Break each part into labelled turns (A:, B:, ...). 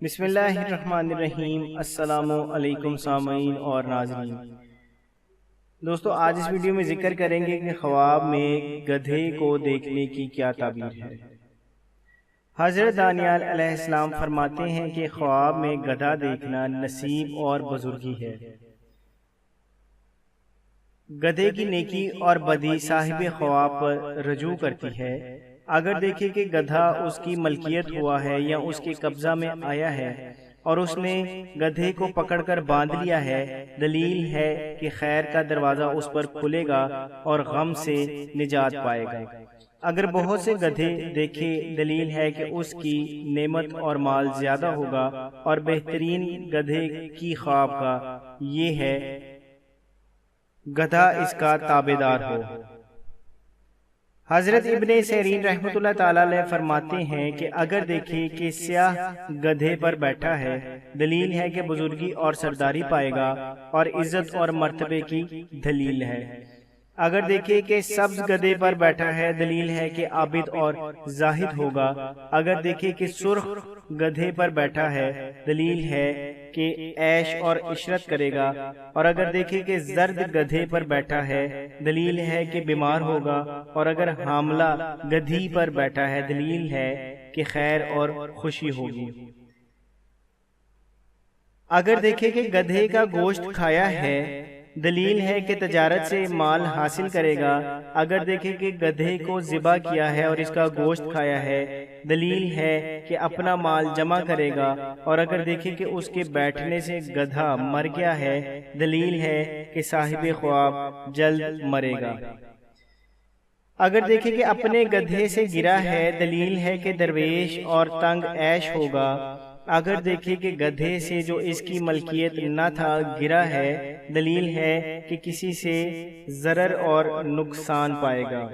A: بسم اللہ الرحمن الرحیم۔ السلام علیکم سامعین اور ناظرین۔ دوستو، آج اس ویڈیو میں ذکر کریں گے کہ خواب میں گدھے کو دیکھنے کی کیا تعبیر ہے۔ حضرت دانیال علیہ السلام فرماتے ہیں کہ خواب میں گدھا دیکھنا نصیب اور بزرگی ہے۔ گدھے کی نیکی اور بدی صاحب خواب پر رجوع کرتی ہے۔ اگر دیکھے کہ گدھا اس کی ملکیت ہوا ہے یا اس کے قبضہ میں آیا ہے اور اس نے گدھے کو پکڑ کر باندھ لیا ہے، دلیل ہے کہ خیر کا دروازہ اس پر کھلے گا اور غم سے نجات پائے گا۔ اگر بہت سے گدھے دیکھے، دلیل ہے کہ اس کی نعمت اور مال زیادہ ہوگا، اور بہترین گدھے کی خواب کا یہ ہے گدھا اس کا تابعدار ہو۔ حضرت ابن سیرین رحمۃ اللہ تعالی علیہ فرماتے ہیں کہ اگر دیکھے کہ سیاہ گدھے پر بیٹھا ہے، دلیل ہے کہ بزرگی اور سرداری پائے گا اور عزت اور مرتبے کی دلیل ہے۔ اگر دیکھے کہ سبز گدھے پر بیٹھا ہے، دلیل ہے کہ عابد اور زاہد ہوگا۔ اگر دیکھے کہ سرخ گدھے پر بیٹھا ہے، دلیل ہے کہ عیش اور عشرت کرے گا۔ اور اگر دیکھے کہ زرد گدھے پر بیٹھا ہے، دلیل ہے کہ بیمار ہوگا۔ اور اگر حاملہ گدھی پر بیٹھا ہے، دلیل ہے کہ خیر اور خوشی ہوگی۔ اگر دیکھے کہ گدھے کا گوشت کھایا ہے، دلیل ہے کہ تجارت سے مال حاصل کرے گا۔ اگر دیکھے کہ گدھے کو ذبح کیا ہے اور اس کا گوشت کھایا ہے، دلیل ہے کہ اپنا مال جمع کرے گا۔ اور اگر دیکھے کہ اس کے بیٹھنے سے گدھا مر گیا ہے، دلیل ہے کہ صاحب خواب جلد مرے گا۔ اگر دیکھے کہ اپنے گدھے سے گرا ہے، دلیل ہے کہ درویش اور تنگ عیش ہوگا۔ اگر دیکھے کہ گدھے سے جو اس کی ملکیت نہ تھا گرا ہے، دلیل ہے کہ کسی سے ضرر اور نقصان پائے گا۔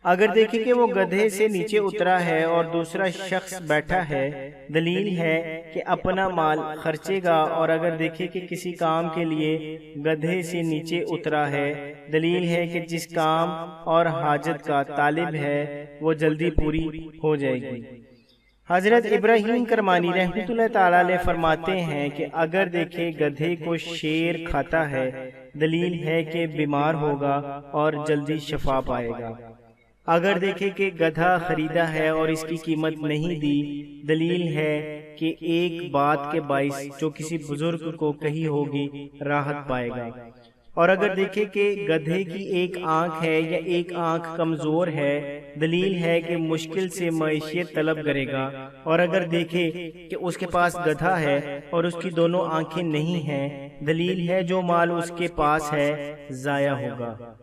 A: اگر دیکھے کہ وہ گدھے سے نیچے اترا ہے اور دوسرا شخص بیٹھا ہے، دلیل ہے کہ اپنا مال خرچے گا۔ اور اگر دیکھے کہ کسی کام کے لیے گدھے سے نیچے اترا ہے، دلیل ہے کہ جس کام اور حاجت کا طالب ہے وہ جلدی پوری ہو جائے گی۔ حضرت ابراہیم کرمانی رحمۃ اللہ تعالی علیہ فرماتے ہیں کہ اگر دیکھے گدھے کو شیر کھاتا ہے، دلیل ہے کہ بیمار ہوگا اور جلدی شفا پائے گا۔ اگر دیکھے کہ گدھا خریدا ہے اور اس کی قیمت نہیں دی، دلیل ہے کہ ایک بات کے باعث جو کسی بزرگ کو کہی ہوگی راحت پائے گا۔ اور اگر دیکھے کہ گدھے کی ایک آنکھ ہے یا ایک آنکھ کمزور ہے، دلیل ہے کہ مشکل سے معیشت طلب کرے گا۔ اور اگر دیکھے کہ اس کے پاس گدھا ہے اور اس کی دونوں آنکھیں نہیں ہیں، دلیل ہے جو مال اس کے پاس ہے ضائع ہوگا۔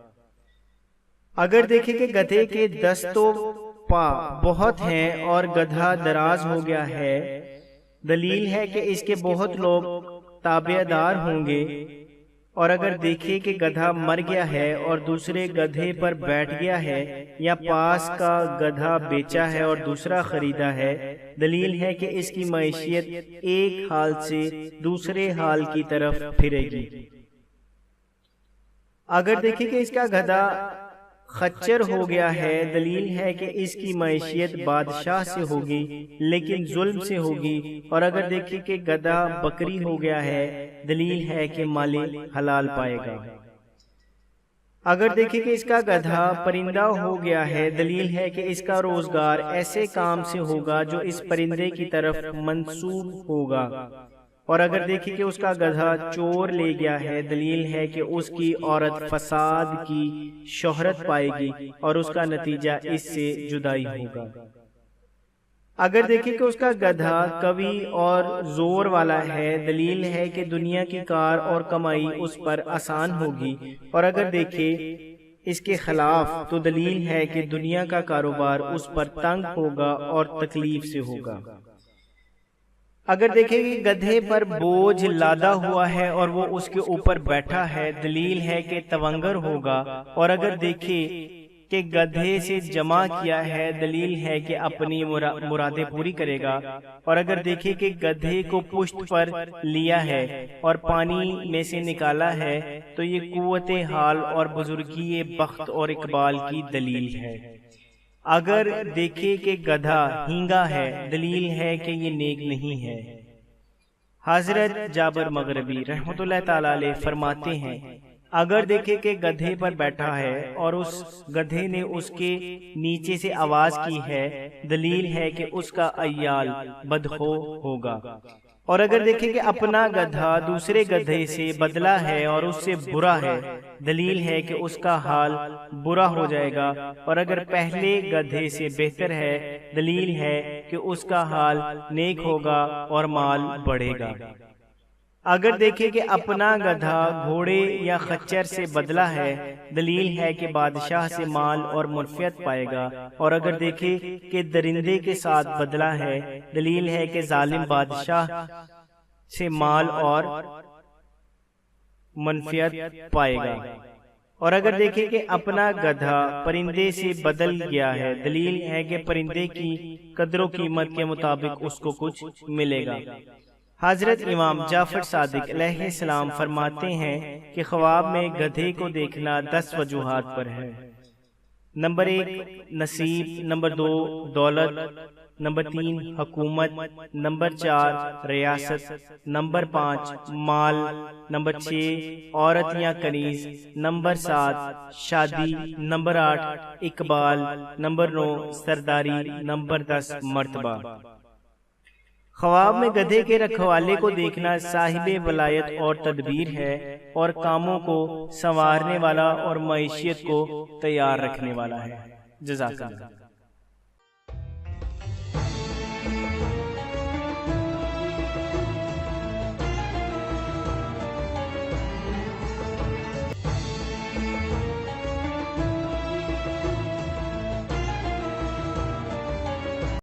A: اگر دیکھے کہ گدھے کے دست و پا بہت ہیں اور گدھا دراز ہو گیا ہے، دلیل ہے کہ اس کے بہت لوگ تابع دار ہوں گے۔ اور اگر دیکھے کہ گدھا مر گیا ہے اور دوسرے گدھے پر بیٹھ گیا ہے، یا پاس کا گدھا بیچا ہے اور دوسرا خریدا ہے، دلیل ہے کہ اس کی معیشت ایک حال سے دوسرے حال کی طرف پھرے گی۔ اگر دیکھے کہ اس کا گدھا خچر ہو گیا ہے، دلیل ہے کہ اس کی معیشت بادشاہ سے ہوگی لیکن ظلم سے ہوگی۔ اور اگر دیکھے کہ گدھا بکری ہو گیا ہے، دلیل ہے کہ مال حلال پائے گا۔ اگر دیکھے کہ اس کا گدھا پرندہ ہو گیا ہے، دلیل ہے کہ اس کا روزگار ایسے کام سے ہوگا جو اس پرندے کی طرف منسوب ہوگا۔ اور اگر دیکھے کہ اس کا گدھا چور لے گیا ہے، دلیل ہے کہ اس کی عورت فساد کی شہرت پائے گی اور اس کا نتیجہ اس سے جدائی ہوگا۔ اگر دیکھے کہ اس کا گدھا قوی اور زور والا ہے، دلیل ہے کہ دنیا کی کار اور کمائی اس پر آسان ہوگی۔ اور اگر دیکھے اس کے خلاف، تو دلیل ہے کہ دنیا کا کاروبار اس پر تنگ ہوگا اور تکلیف سے ہوگا۔ اگر دیکھیں کہ گدھے پر بوجھ لادا ہوا ہے اور وہ اس کے اوپر بیٹھا ہے، دلیل ہے کہ تونگر ہوگا۔ اور اگر دیکھے کہ گدھے سے جمع کیا ہے، دلیل ہے کہ اپنی مرادیں پوری کرے گا۔ اور اگر دیکھے کہ گدھے کو پشت پر لیا ہے اور پانی میں سے نکالا ہے، تو یہ قوت حال اور بزرگی بخت اور اقبال کی دلیل ہے۔ اگر دیکھے کہ گدھا ہینگا ہے دلیل ہے کہ یہ نیک نہیں ہے۔ حضرت جابر مغربی رحمۃ اللہ تعالی علیہ فرماتے ہیں اگر دیکھے کہ گدھے پر بیٹھا ہے اور اس گدھے نے اس کے نیچے سے آواز کی ہے دلیل ہے کہ اس کا عیال بدخو ہوگا، اور اگر دیکھے کہ اپنا گدھا دوسرے گدھے سے بدلا ہے اور اس سے برا ہے دلیل ہے کہ اس کا حال برا ہو جائے گا، اور اگر پہلے گدھے سے بہتر ہے دلیل ہے کہ اس کا حال نیک ہوگا اور مال بڑھے گا۔ اگر دیکھے کہ اپنا گدھا گھوڑے یا خچر سے بدلا ہے دلیل ہے کہ بادشاہ سے مال اور منفعت پائے گا، اور اگر دیکھے کہ درندے کے ساتھ بدلا ہے دلیل ہے کہ ظالم بادشاہ سے مال اور منفعت پائے گا، اور اگر دیکھے کہ اپنا گدھا پرندے سے بدل گیا ہے دلیل ہے کہ پرندے کی قدر و قیمت کے مطابق اس کو کچھ ملے گا۔ حضرت امام جعفر صادق علیہ السلام فرماتے ہیں کہ خواب میں گدھے کو دیکھنا 10 وجوہات پر ہے۔ نمبر 1 نصیب، نمبر 2 دولت، نمبر 3 حکومت، نمبر 4 ریاست، نمبر 5 مال، نمبر 6 عورت یا کنیز، نمبر 7 شادی، نمبر 8 اقبال، نمبر 9 سرداری، نمبر 10 مرتبہ۔ خواب میں گدھے کے رکھوالے کو دیکھنا صاحب ولایت اور تدبیر ہے، اور کاموں کو سنوارنے والا اور معیشت کو تیار رکھنے والا ہے۔ جزاک اللہ۔